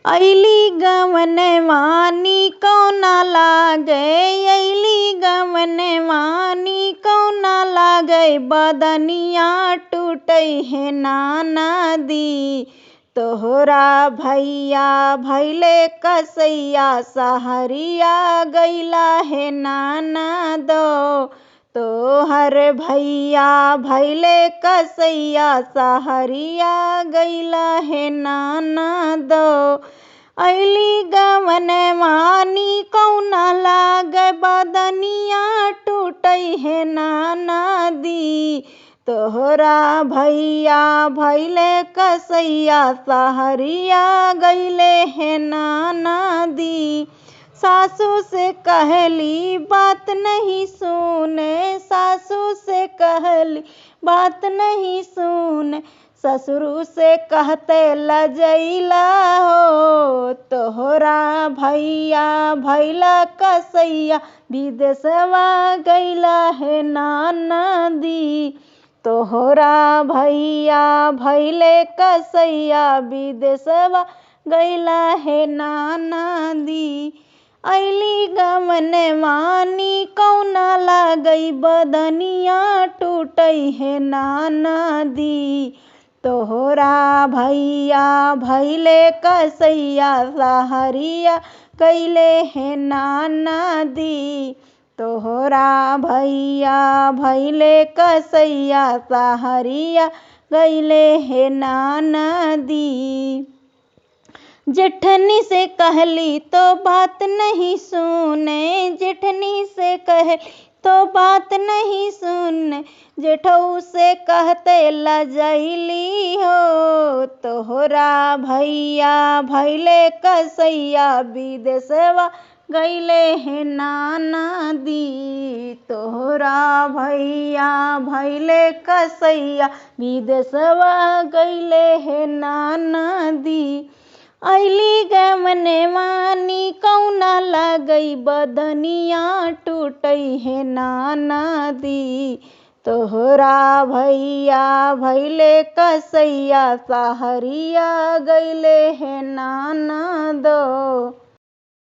अइली गवनवानी कौना लागे, अइली गवनवानी कौना लागे, बदनिया टूटै है ननदी। तोहरा भैया भैले कसैया, सहरिया गैला है ननदो। तोहर भैया भैले कसैया, सहरिया गैला है ननदो। अइली गवनवानी कौना लागे, बदनिया टूटै है ननदी। तोहरा भैया भैले कसैया, सहरिया गैले है ननदी। सासू से कहली बात नहीं सुने, सासू से कहली बात नहीं सुने, ससुर से कहते लजैला हो। तोहरा भैया भैला कसैया, विदेशवा गैला है ननदी। तोहरा भैया भैले कसैया, विदेशवा गैला है ननदी। अइली गवनवानी कौना लागई, बदनिया टूटै है ननदी। तोहरा भैया भैले कसैया, सहरिया गैले है ननदी। तोहरा भैया भैले कसैया, सहरिया गैले है ननदी। जेठनी से कहली तो बात नहीं सुने, जेठनी से कहली तो बात नहीं सुने, जेठऊ से कहते लजैली हो। तोहरा भैया भैले कसैया, विदेशवा गैले है ननदी। तोहरा भैया भैले कसैया, विदेशवा गैले है ननदी। अइली गवनवानी कौना लागई, बदनिया टूटै है ननदी। तोहरा भैया भैले कसैया, सहरिया गैले है ननदो।